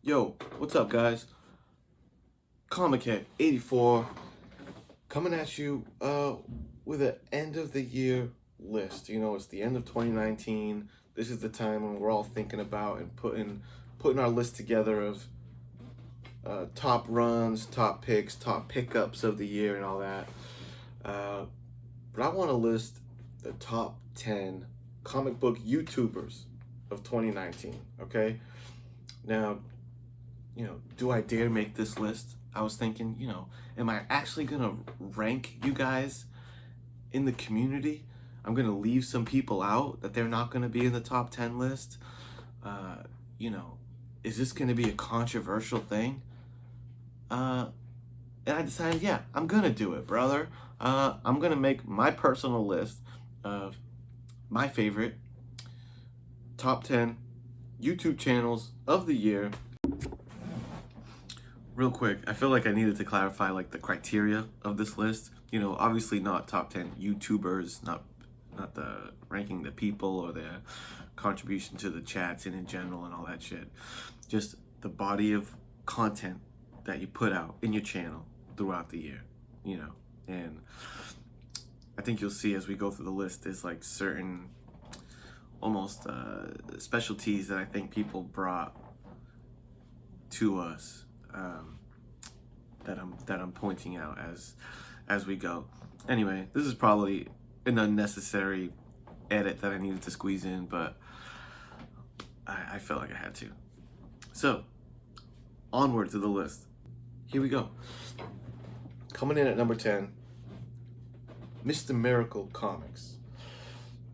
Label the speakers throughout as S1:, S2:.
S1: Yo, what's up, guys? Comic Head 84 coming at you with an end of the year list. You know, it's the end of 2019. This is the time when we're all thinking about and putting our list together of top runs, top picks, top pickups of the year, and all that. But I want to list the top 10 comic book YouTubers of 2019. Okay, now, do I dare make this list? I was thinking, am I actually gonna rank you guys in the community? I'm gonna leave some people out that they're not gonna be in the top 10 list. Is this gonna be a controversial thing? And I decided, yeah, I'm gonna do it, brother. I'm gonna make my personal list of my favorite top 10 YouTube channels of the year. Real quick, I feel like I needed to clarify the criteria of this list. Obviously not top 10 YouTubers, not the ranking the people or their contribution to the chats and in general and all that shit. Just the body of content that you put out in your channel throughout the year, And I think you'll see as we go through the list, there's certain almost specialties that I think people brought to us. That I'm pointing out as we go. Anyway, this is probably an unnecessary edit that I needed to squeeze in, but I felt like I had to. So, onward to the list. Here we go. Coming in at number 10, Mr. Miracle Comics.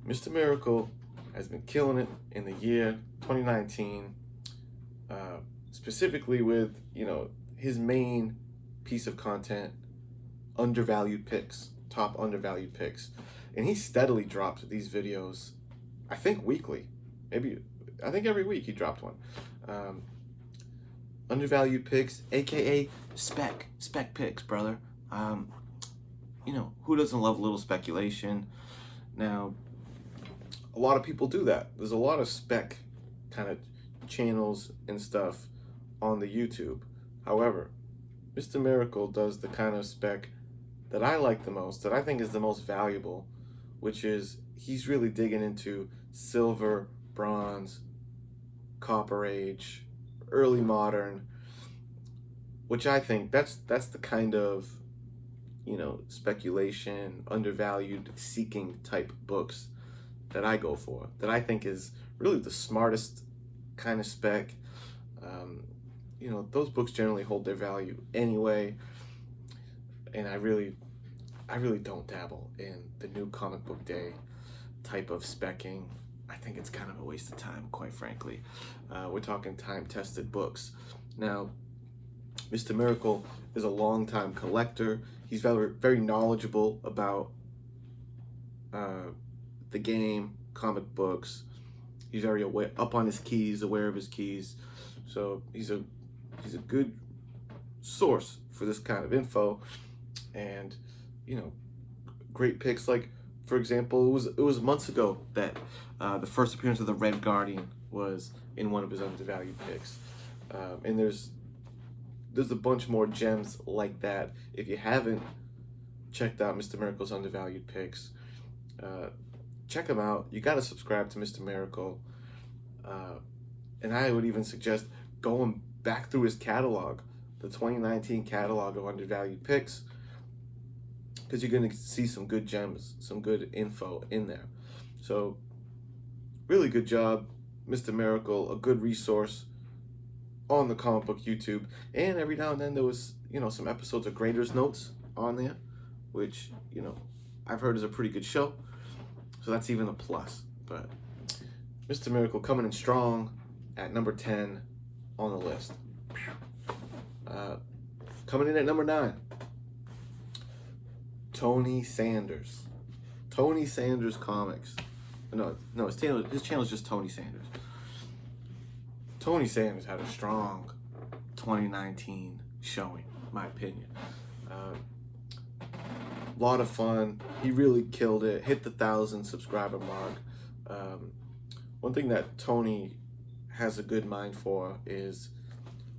S1: Mr. Miracle has been killing it in the year 2019, specifically with, his main piece of content, undervalued picks, top undervalued picks. And he steadily dropped these videos, I think weekly. I think every week he dropped one. Undervalued picks, aka spec picks, brother. Who doesn't love a little speculation? Now, a lot of people do that. There's a lot of spec kind of channels and stuff on the YouTube. However, Mr. Miracle does the kind of spec that I like the most, that I think is the most valuable, which is he's really digging into silver, bronze, copper age, early modern, which I think that's the kind of speculation, undervalued, seeking type books that I go for, that I think is really the smartest kind of spec. Those books generally hold their value anyway, and I really don't dabble in the new comic book day type of specking. I think it's kind of a waste of time, quite frankly. We're talking time-tested books. Now, Mr. Miracle is a long-time collector. He's very knowledgeable about the game, comic books. He's very up on his keys, aware of his keys. So he's a good source for this kind of info, and great picks. For example, it was months ago that the first appearance of the Red Guardian was in one of his undervalued picks, and there's a bunch more gems like that. If you haven't checked out Mr. Miracle's undervalued picks, check them out. You got to subscribe to Mr. Miracle, and I would even suggest going back through his catalog, the 2019 catalog of undervalued picks, because you're going to see some good gems, some good info in there. So, really good job, Mr. Miracle, a good resource on the comic book YouTube. And every now and then there was, some episodes of Graders Notes on there, which, I've heard is a pretty good show. So that's even a plus. But Mr. Miracle coming in strong at number 10 on the list. Coming in at number 9, Tony Sanders. Tony Sanders Comics. No, his channel is just Tony Sanders. Tony Sanders had a strong 2019 showing, in my opinion. A lot of fun. He really killed it. Hit the 1,000 subscriber mark. One thing that Tony has a good mind for is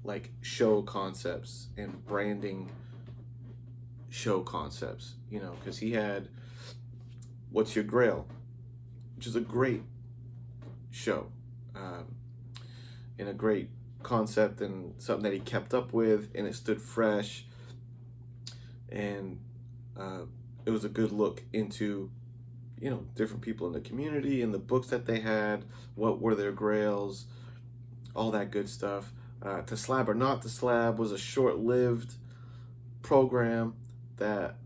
S1: like show concepts and branding show concepts, you know, because he had What's Your Grail, which is a great show, and a great concept and something that he kept up with, and it stood fresh, and it was a good look into, you know, different people in the community and the books that they had, what were their grails, all that good stuff. To Slab or Not to Slab was a short-lived program that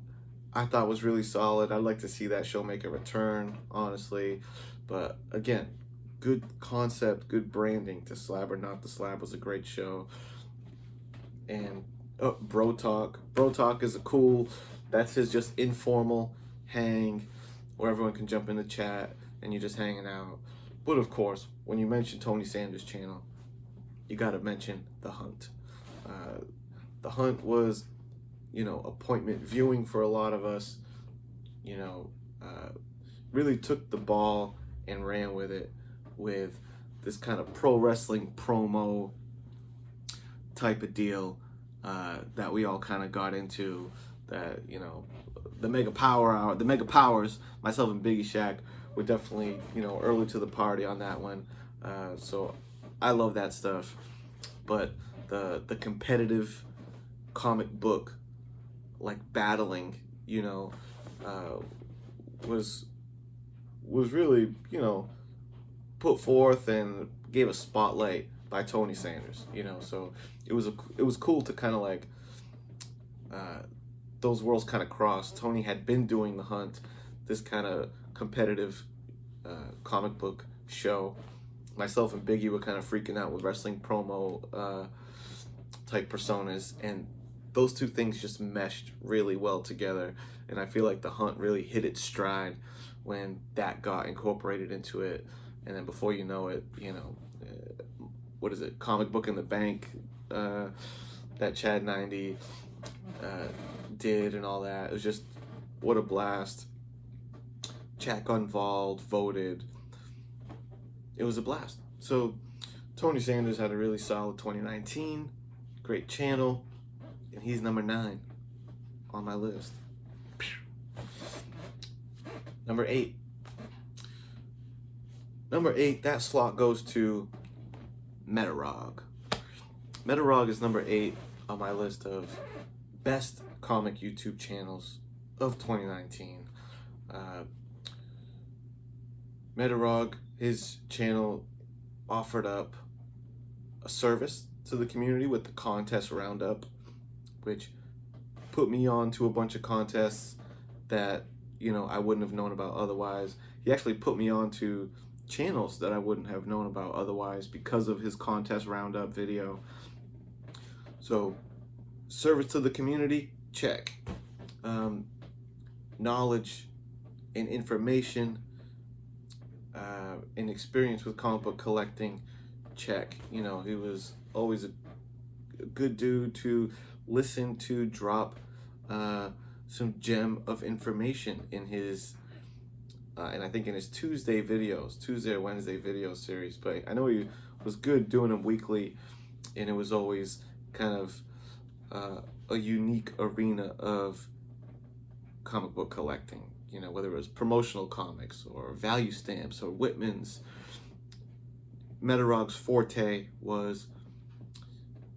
S1: I thought was really solid. I'd like to see that show make a return, honestly. But again, good concept, good branding. To Slab or Not to Slab was a great show. And Bro Talk. Bro Talk is a cool, that's his just informal hang where everyone can jump in the chat and you're just hanging out. But of course, when you mention Tony Sanders' channel, you got to mention The Hunt. The Hunt was, you know, appointment viewing for a lot of us. You know, really took the ball and ran with it with this kind of pro wrestling promo type of deal that we all kind of got into. That, you know, the Mega Power Hour, the Mega Powers, myself and BiggieShaq were definitely, you know, early to the party on that one. So I love that stuff. But the competitive comic book, like battling, you know, was really, you know, put forth and gave a spotlight by Tony Sanders, you know. So it was cool to kind of like those worlds kind of crossed. Tony had been doing The Hunt, this kind of competitive comic book show. Myself and Biggie were kind of freaking out with wrestling promo type personas, and those two things just meshed really well together. And I feel like The Hunt really hit its stride when that got incorporated into it. And then before you know it, you know, what is it, Comic Book in the Bank, that Chad 90 did and all that. It was just, what a blast. Chat got involved, voted. It was a blast. So Tony Sanders had a really solid 2019, great channel, and he's number 9 on my list. Number 8. Number 8, that slot goes to Metarog. Metarog is number 8 on my list of best comic YouTube channels of 2019. Metarog, his channel offered up a service to the community with the contest roundup, which put me on to a bunch of contests that, you know, I wouldn't have known about otherwise. He actually put me on to channels that I wouldn't have known about otherwise because of his contest roundup video. So, service to the community, check. Knowledge and information and experience with comic book collecting, check. You know, he was always a good dude to listen to, drop some gem of information in his and I think in his Tuesday or Wednesday video series. But I know he was good doing them weekly, and it was always kind of a unique arena of comic book collecting. You know, whether it was promotional comics or value stamps or Whitman's. Metarog's forte was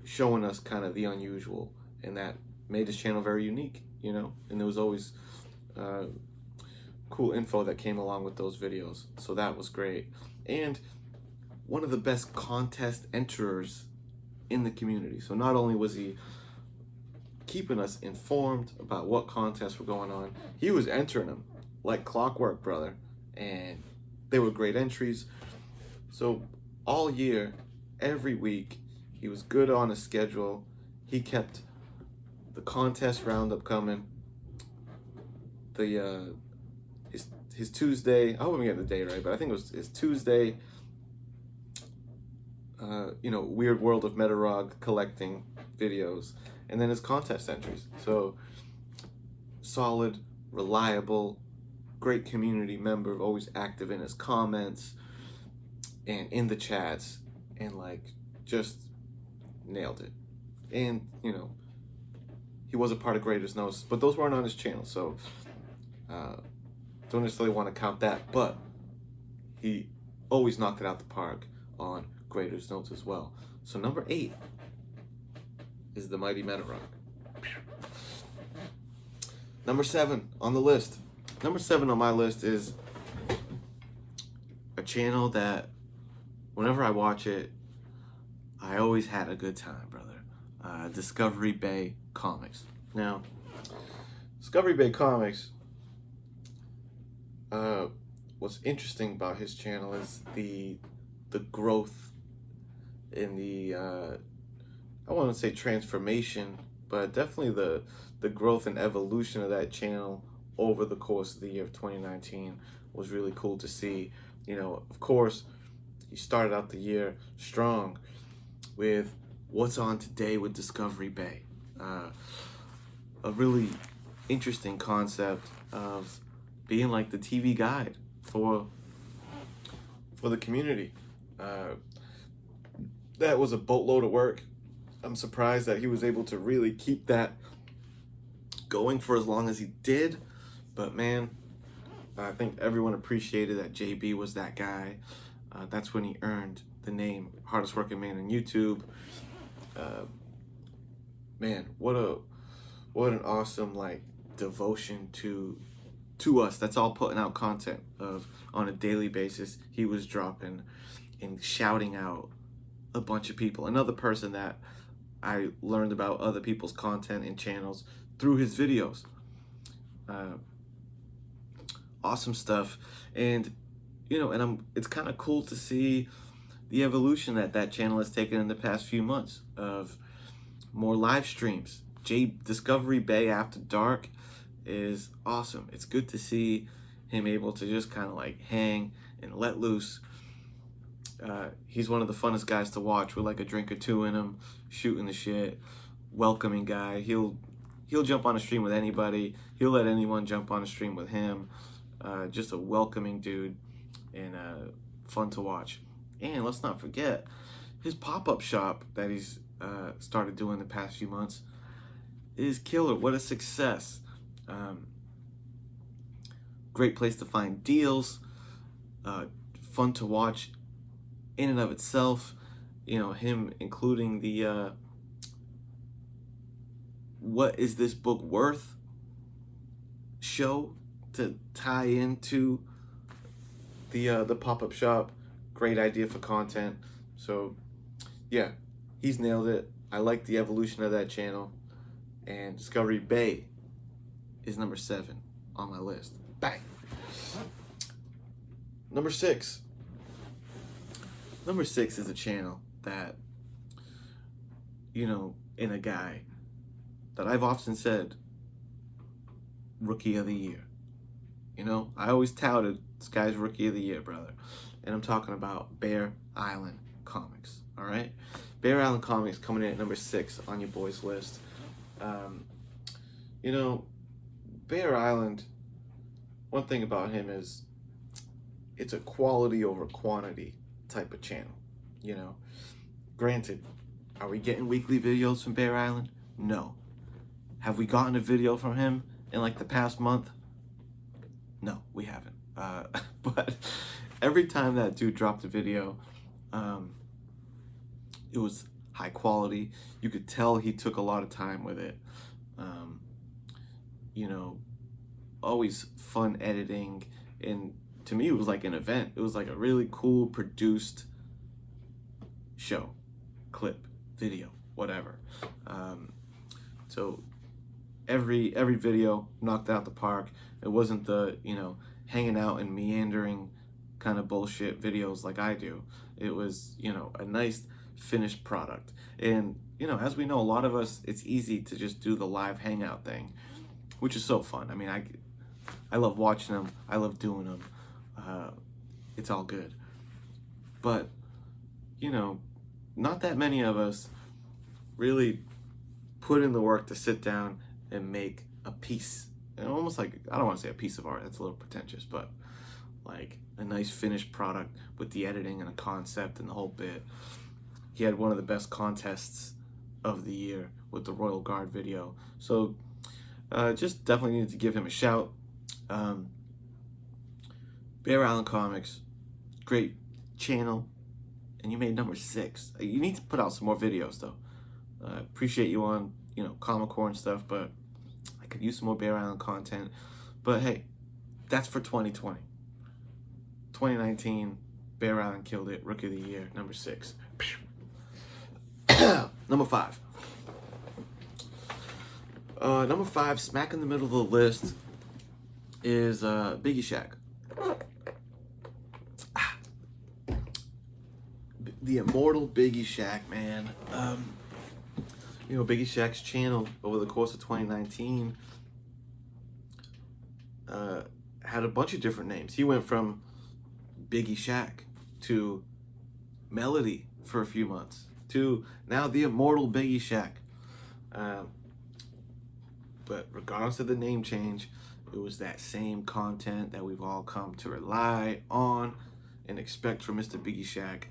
S1: showing us kind of the unusual, and that made his channel very unique, you know, and there was always cool info that came along with those videos, so that was great. And one of the best contest enterers in the community. So not only was he keeping us informed about what contests were going on, he was entering them like clockwork, brother, and they were great entries. So all year, every week, he was good on a schedule. He kept the contest roundup coming. The his Tuesday, I hope I'm getting the day right, but I think it was his Tuesday, you know, Weird World of Metarog collecting videos, and then his contest entries. So solid reliable, great community member, always active in his comments and in the chats, and like just nailed it. And you know, he was a part of Greatest Notes, but those weren't on his channel, so don't necessarily want to count that. But he always knocked it out the park on Greatest Notes as well. So number 8 is the Mighty Metarock. Number 7 on the list. Number 7 on my list is a channel that whenever I watch it, I always had a good time, brother. Discovery Bay Comics. Now, Discovery Bay Comics, what's interesting about his channel is the growth in the, I want to say transformation, but definitely the growth and evolution of that channel over the course of the year of 2019 was really cool to see. You know, of course, he started out the year strong with What's On Today with Discovery Bay. A really interesting concept of being like the TV guide for the community. That was a boatload of work. I'm surprised that he was able to really keep that going for as long as he did. But man, I think everyone appreciated that JB was that guy. That's when he earned the name hardest working man on YouTube. Man, what an awesome like devotion to us. That's all putting out content of on a daily basis. He was dropping and shouting out a bunch of people. Another person that I learned about other people's content and channels through his videos. Awesome stuff. And you know, and it's kind of cool to see the evolution that channel has taken in the past few months of more live streams. Discovery Bay After Dark is awesome. It's good to see him able to just kind of like hang and let loose. He's one of the funnest guys to watch with like a drink or two in him, shooting the shit, welcoming guy. He'll jump on a stream with anybody. He'll let anyone jump on a stream with him. Just a welcoming dude and fun to watch. And let's not forget his pop-up shop that he's started doing the past few months is killer. What a success. Great place to find deals. Fun to watch in and of itself. You know, him including the what is this book worth show to tie into the pop-up shop. Great idea for content. So yeah, he's nailed it. I like the evolution of that channel, and Discovery Bay is number 7 on my list. Bang. Number 6 is a channel that, you know, in a guy that I've often said Rookie of the Year. You know, I always touted this guy's Rookie of the Year, brother. And I'm talking about Bear Island Comics, all right? Bear Island Comics coming in at number 6 on your boys' list. You know, Bear Island, one thing about him is it's a quality over quantity type of channel, you know? Granted, are we getting weekly videos from Bear Island? No. Have we gotten a video from him in like the past month? No, we haven't. But every time that dude dropped a video, it was high quality. You could tell he took a lot of time with it. You know, always fun editing. And to me, it was like an event. It was like a really cool produced show, clip, video, whatever. So every video knocked out the park. It wasn't the, you know, hanging out and meandering kind of bullshit videos like I do. It was, you know, a nice finished product. And, you know, as we know, a lot of us, it's easy to just do the live hangout thing, which is so fun. I mean, I love watching them. I love doing them. It's all good. But, you know, not that many of us really put in the work to sit down and make a piece almost like, I don't want to say a piece of art, that's a little pretentious, but like a nice finished product with the editing and a concept and the whole bit. He had one of the best contests of the year with the Royal Guard video. So just definitely needed to give him a shout. Bear Island Comics, great channel, and you made number 6. You need to put out some more videos though. Appreciate you on, you know, Comic Core and stuff, but I could use some more Bear Island content. But hey, that's for 2020. 2019, Bear Island killed it. Rookie of the Year, number 6. Number 5. Number 5, smack in the middle of the list, is BiggieShaq. The immortal BiggieShaq, man. You know, BiggieShaq's channel over the course of 2019 had a bunch of different names. He went from BiggieShaq to Melody for a few months to now the immortal BiggieShaq. But regardless of the name change, it was that same content that we've all come to rely on and expect from Mr. BiggieShaq.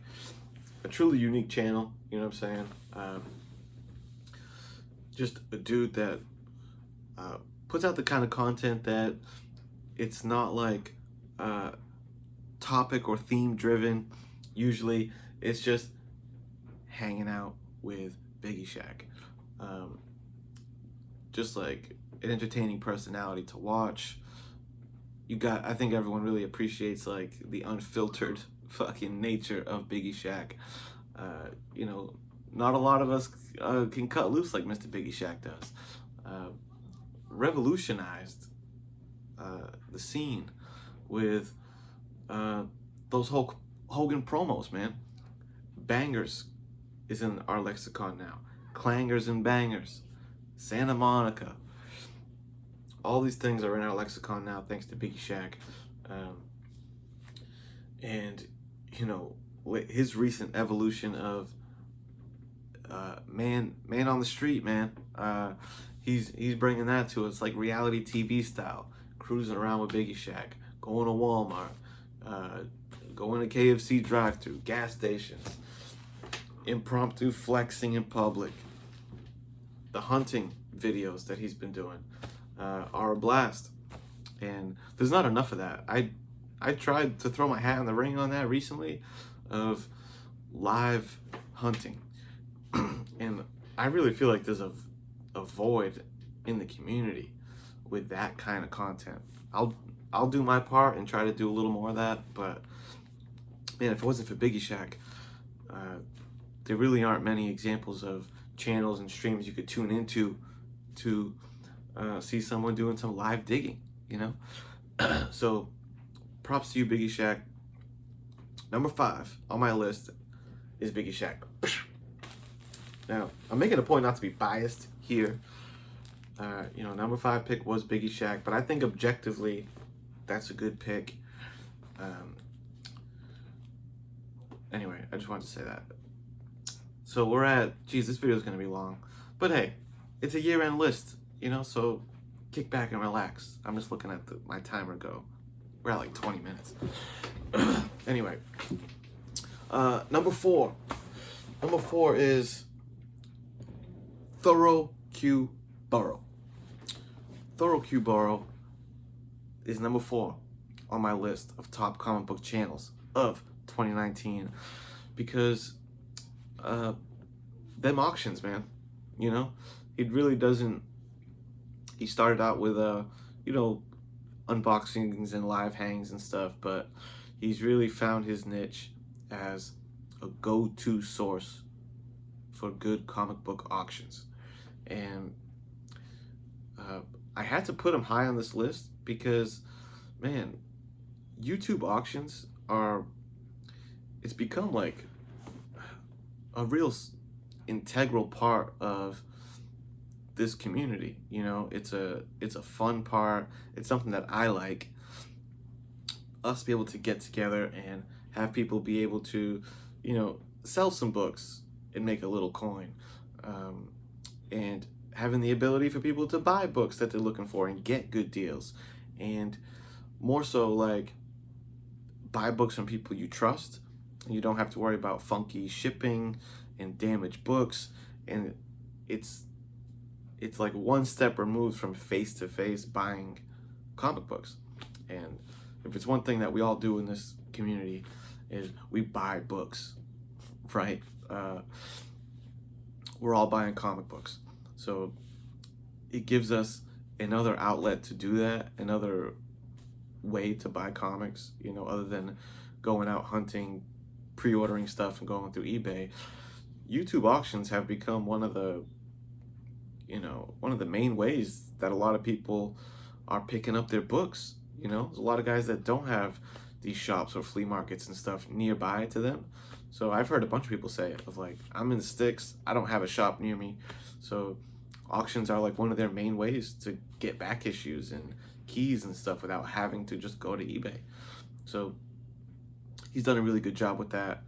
S1: A truly unique channel, you know what I'm saying? Just a dude that puts out the kind of content that it's not like topic or theme driven. Usually it's just hanging out with BiggieShaq. Just like an entertaining personality to watch. I think everyone really appreciates like the unfiltered fucking nature of BiggieShaq. You know, not a lot of us can cut loose like Mr. BiggieShaq does. Revolutionized the scene with those Hogan promos, man. Bangers is in our lexicon now. Clangers and bangers. Santa Monica. All these things are in our lexicon now thanks to BiggieShaq. And, you know, his recent evolution of man on the street, man. He's bringing that to us like reality TV style. Cruising around with BiggieShaq. Going to Walmart. Going to KFC drive-thru. Gas stations. Impromptu flexing in public. The hunting videos that he's been doing are a blast, and there's not enough of that. I tried to throw my hat in the ring on that recently, of live hunting, and I really feel like there's a void in the community with that kind of content. I'll do my part and try to do a little more of that, but man, if it wasn't for BiggieShaq, there really aren't many examples of channels and streams you could tune into to see someone doing some live digging, you know? So props to you, BiggieShaq. Number 5 on my list is BiggieShaq. Now, I'm making a point not to be biased here. You know, number 5 pick was BiggieShaq, but I think objectively that's a good pick. Anyway, I just wanted to say that. So we're at, geez, this video is going to be long. But hey, it's a year-end list, you know, so kick back and relax. I'm just looking at my timer go. We're at like 20 minutes. Anyway, number 4. Number 4 is THORO Q Burrow. THORO Q Burrow is number 4 on my list of top comic book channels of 2019 because them auctions, man, you know, it really doesn't. He started out with you know, unboxings and live hangs and stuff, but he's really found his niche as a go-to source for good comic book auctions. And I had to put him high on this list because, man, YouTube auctions it's become like a real integral part of this community. You know, it's a fun part. It's something that I like. Us be able to get together and have people be able to, you know, sell some books and make a little coin, and having the ability for people to buy books that they're looking for and get good deals, and more so like buy books from people you trust. You don't have to worry about funky shipping and damaged books, and it's like one step removed from face-to-face buying comic books. And if it's one thing that we all do in this community is we buy books, right? We're all buying comic books, so it gives us another outlet to do that, another way to buy comics, you know, other than going out hunting, pre-ordering stuff and going through eBay. YouTube auctions have become one of the main ways that a lot of people are picking up their books. You know, there's a lot of guys that don't have these shops or flea markets and stuff nearby to them. So I've heard a bunch of people say it, of like, I'm in the sticks, I don't have a shop near me. So auctions are like one of their main ways to get back issues and keys and stuff without having to just go to eBay. So he's done a really good job with that.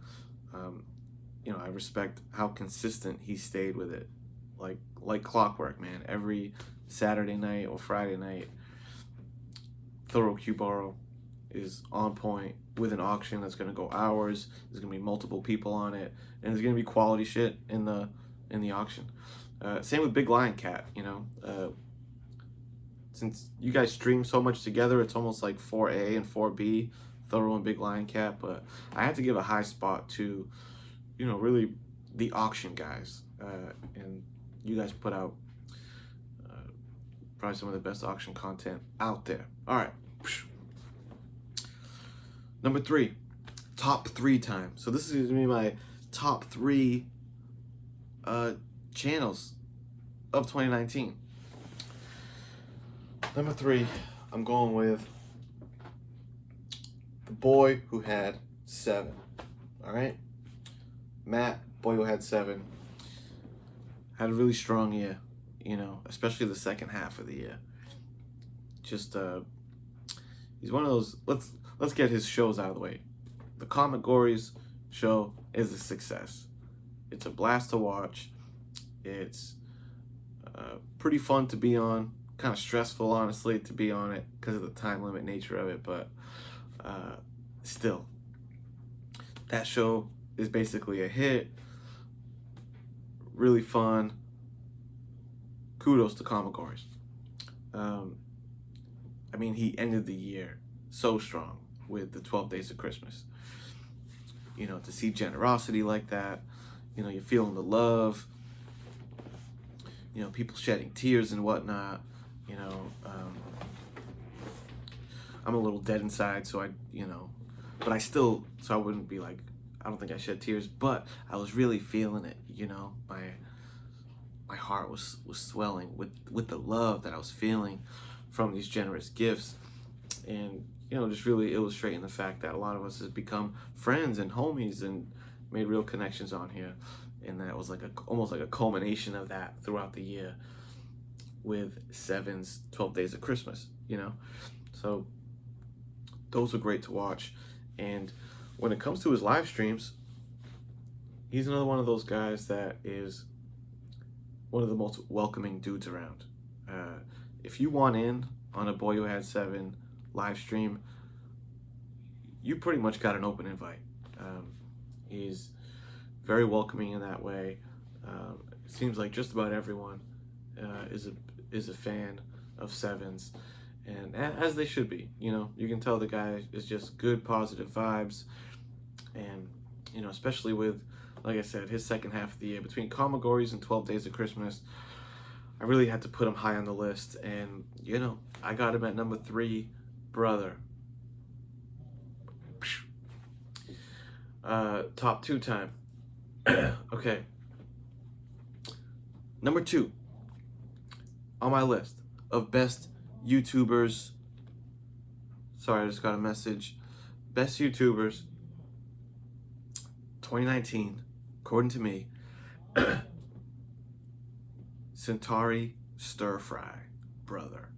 S1: You know, I respect how consistent he stayed with it, like clockwork, man. Every Saturday night or Friday night, THORO Q is on point with an auction that's going to go hours. There's going to be multiple people on it, and there's going to be quality shit in the auction. Same with Big Lion Cat. You know, since you guys stream so much together, it's almost like 4A and 4B, THORO and Big Lion Cat. But I had to give a high spot to, you know, really the auction guys, and you guys put out probably some of the best auction content out there. All right. Number 3, top 3 time. So this is going to be my top 3 channels of 2019. Number 3, I'm going with the boy who had 7. All right, Matt, boy who had 7, had a really strong year. You know, especially the second half of the year. Just he's one of those. Let's get his shows out of the way. The Comic Gories show is a success. It's a blast to watch. It's pretty fun to be on. Kind of stressful, honestly, to be on it because of the time limit nature of it. But still, that show is basically a hit. Really fun. Kudos to Comic Gories. I mean, he ended the year so strong with the 12 Days of Christmas. You know, to see generosity like that, you know, you're feeling the love, you know, people shedding tears and whatnot, you know, I'm a little dead inside, so but I still, so I wouldn't be like, I don't think I shed tears, but I was really feeling it, you know, my heart was swelling with the love that I was feeling from these generous gifts, and you know, just really illustrating the fact that a lot of us have become friends and homies and made real connections on here, and that was like almost like a culmination of that throughout the year with Seven's 12 Days of Christmas, you know. So those were great to watch. And when it comes to his live streams, he's another one of those guys that is one of the most welcoming dudes around. If you want in on a Boy Who Had 7 live stream, you pretty much got an open invite. He's very welcoming in that way. It seems like just about everyone is a fan of Sevens, and as they should be. You know, you can tell the guy is just good, positive vibes, and you know, especially with, like I said, his second half of the year between Comic Gories and 12 Days of Christmas, I really had to put him high on the list, and you know, I got him at number 3, brother. Top 2 time. Okay. Number 2 on my list of best YouTubers. Sorry, I just got a message. Best YouTubers 2019, according to me. Centauri Stir Fry, brother.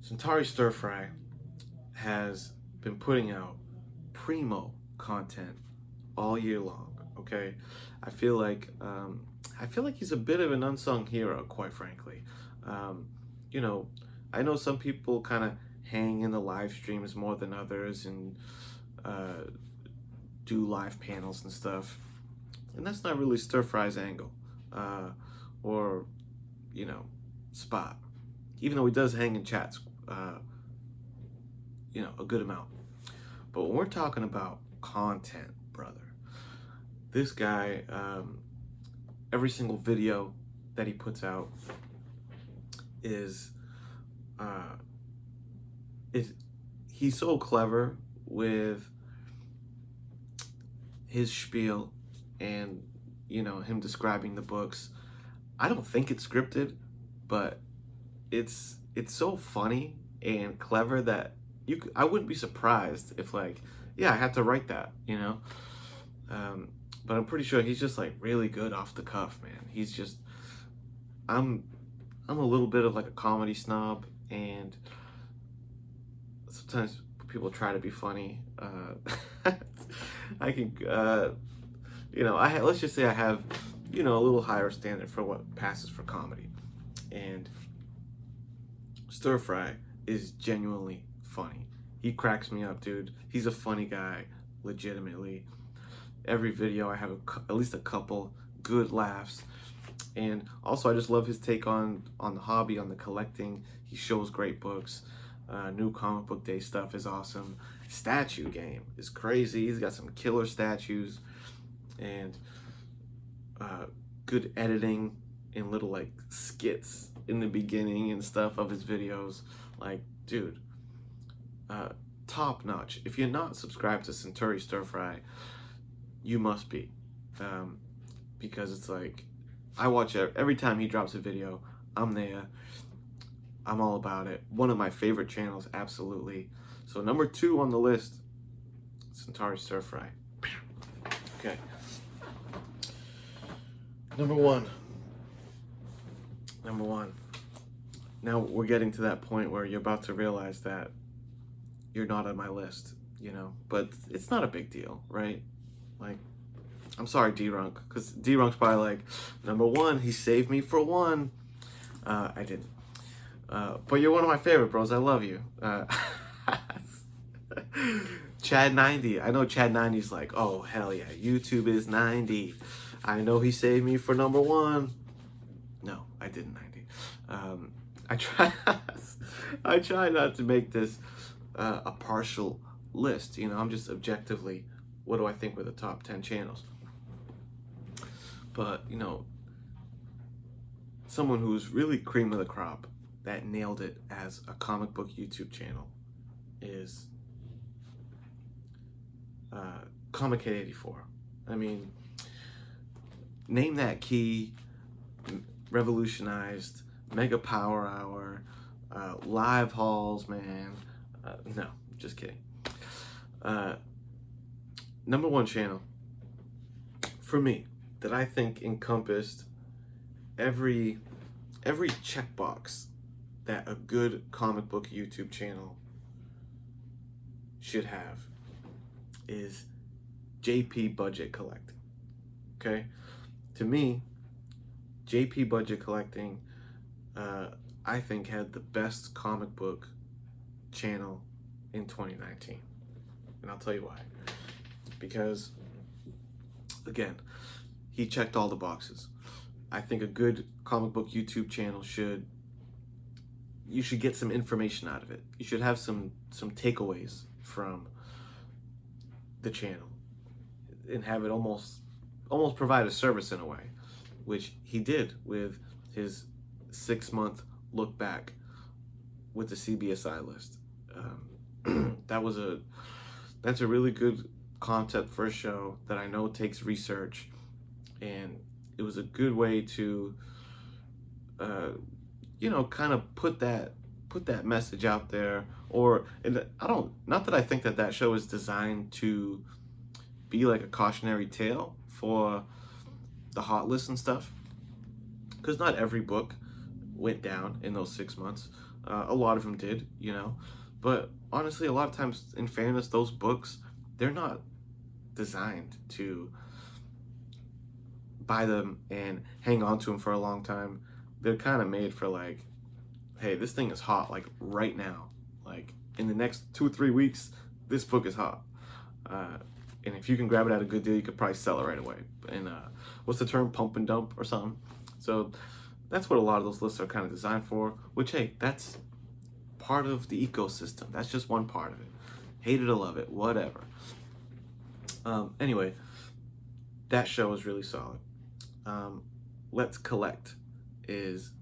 S1: Centauri Stir Fry has been putting out primo content all year long. Okay, I feel like I feel like he's a bit of an unsung hero, quite frankly. You know, I know some people kind of hang in the live streams more than others and do live panels and stuff, and that's not really Stir Fry's angle, or you know, spot. Even though he does hang in chats, you know, a good amount. But when we're talking about content, brother, this guy, every single video that he puts out is he's so clever with his spiel and, you know, him describing the books. I don't think it's scripted, but it's so funny and clever that I wouldn't be surprised if, like, yeah, I had to write that, you know. But I'm pretty sure he's just like really good off the cuff, man. He's just, I'm a little bit of like a comedy snob, and sometimes people try to be funny. I can, you know, let's just say I have, you know, a little higher standard for what passes for comedy, and Stir Fry is genuinely funny. He cracks me up, dude. He's a funny guy, legitimately. Every video I have at least a couple good laughs. And also I just love his take on the hobby, on the collecting. He shows great books. New comic book day stuff is awesome. Statue game is crazy. He's got some killer statues, and good editing and little like skits in the beginning and stuff of his videos. Like, dude, top notch. If you're not subscribed to Centauri Stir Fry, you must be, because it's like, I watch every time he drops a video. I'm there. I'm all about it. One of my favorite channels, absolutely. So number 2 on the list, Centauri Stir Fry. Okay. Number one. Now we're getting to that point where you're about to realize that you're not on my list, you know, but it's not a big deal, right? Like, I'm sorry, D-Runk, because D-Runk's probably like, number 1, he saved me for 1. I didn't. But you're one of my favorite bros. I love you. Chad 90. I know Chad 90's like, oh, hell yeah, YouTube is 90. I know he saved me for number 1. No, I didn't 90. I try not to make this a partial list. You know, I'm just objectively, what do I think were the top 10 channels? But, you know, someone who's really cream of the crop that nailed it as a comic book YouTube channel is Comic Kid 84. I mean, name that key, revolutionized Mega Power Hour, live hauls, man. No, just kidding. Number 1 channel for me that I think encompassed every checkbox that a good comic book YouTube channel should have is JP Budget Collecting. Okay? To me, JP Budget Collecting, I think, had the best comic book channel in 2019. And I'll tell you why. Because, again, he checked all the boxes. I think a good comic book YouTube channel you should get some information out of it. You should have some takeaways from the channel and have it almost provide a service in a way, which he did with his 6-month look back with the CBSI list. That's a really good concept for a show that I know takes research, and it was a good way to you know, kind of put that message out there. Not that I think that show is designed to be like a cautionary tale for the hot list and stuff, because not every book went down in those 6 months. A lot of them did, you know, but honestly, a lot of times, in fairness, those books, they're not designed to buy them and hang on to them for a long time. They're kind of made for like, hey, this thing is hot like right now. Like in the next 2 or 3 weeks, this book is hot. And if you can grab it at a good deal, you could probably sell it right away. And what's the term? Pump and dump or something. So that's what a lot of those lists are kind of designed for, which, hey, that's part of the ecosystem. That's just one part of it. Hate it or love it, whatever. Anyway, that show is really solid. Let's Collect is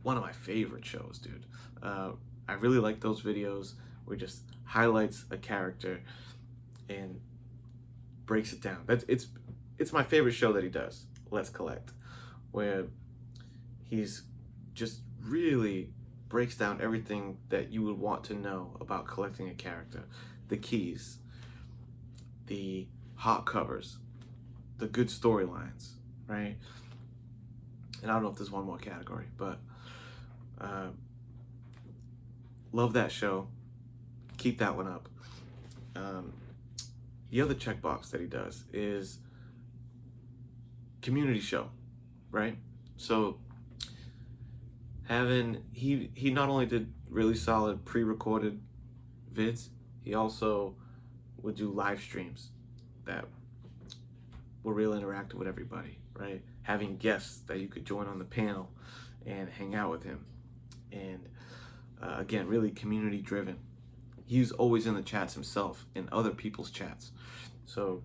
S1: one of my favorite shows, dude. I really like those videos where it just highlights a character and breaks it down. It's my favorite show that he does, Let's Collect, where he's just really breaks down everything that you would want to know about collecting a character. The keys, the hot covers, the good storylines, right? And I don't know if there's one more category, but love that show. Keep that one up. The other checkbox that he does is community show, right? So he not only did really solid pre-recorded vids, he also would do live streams that were real interactive with everybody, right? Having guests that you could join on the panel and hang out with him. And again, really community driven. He was always in the chats himself, in other people's chats. So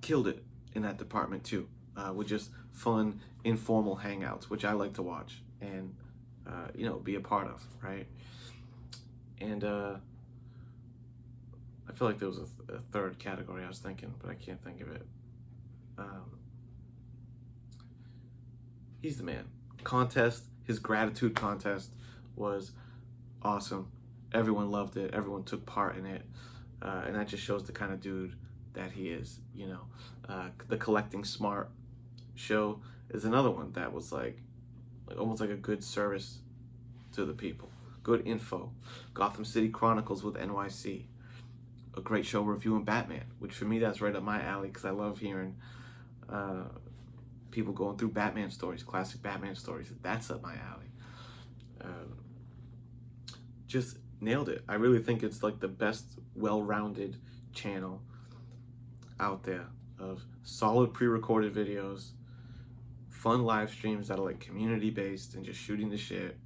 S1: killed it in that department too, with just fun, informal hangouts, which I like to watch and be a part of, right? And I feel like there was a third category I was thinking, but I can't think of it. He's the man. Contest, his gratitude contest was awesome. Everyone loved it. Everyone took part in it. And that just shows the kind of dude that he is, The Collecting Smart show is another one that was like almost like a good service to the people. Good info. Gotham City Chronicles with NYC. A great show reviewing Batman, which for me, that's right up my alley because I love hearing people going through Batman stories, classic Batman stories. That's up my alley. Just nailed it. I really think it's like the best well-rounded channel out there of solid pre-recorded videos, fun live streams that are like community-based and just shooting the shit,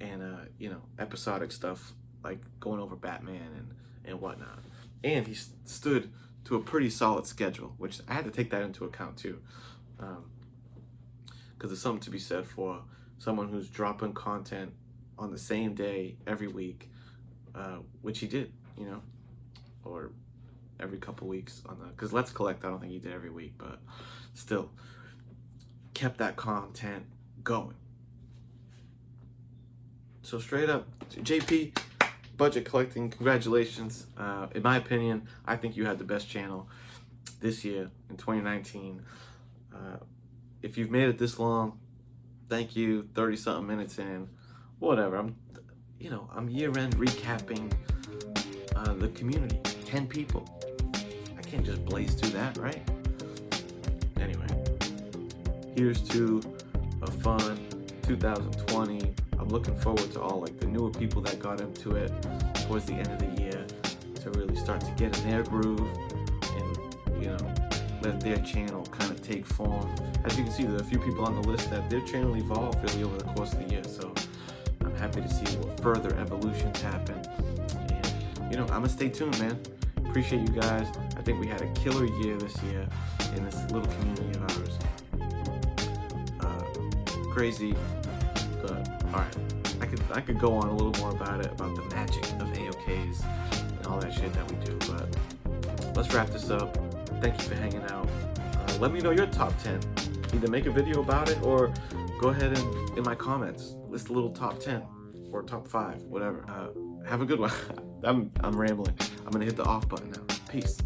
S1: and episodic stuff like going over Batman and whatnot. And he stood to a pretty solid schedule, which I had to take that into account too, because there's something to be said for someone who's dropping content on the same day every week, which he did, or every couple weeks because Let's Collect, I don't think he did every week, but still kept that content going. So straight up, JP, Budget Collecting, congratulations. In my opinion, I think you had the best channel this year in 2019. If you've made it this long, thank you. 30 something minutes in, whatever. I'm year-end recapping the community. 10 people. I can't just blaze through that, right? Anyway, here's to a fun 2020. I'm looking forward to all like the newer people that got into it towards the end of the year to really start to get in their groove and let their channel kind of take form. As you can see, there are a few people on the list that their channel evolved really over the course of the year, so I'm happy to see what further evolutions happen. And I'm gonna stay tuned, man. Appreciate you guys. I think we had a killer year this year in this little community of ours. Crazy, but all right. I could go on a little more about it, about the magic of AOKs and all that shit that we do, but let's wrap this up. Thank you for hanging out. Let me know your top 10. Either make a video about it or go ahead and in my comments list a little top 10 or top 5, whatever. Have a good one. I'm rambling. I'm gonna hit the off button now. Peace.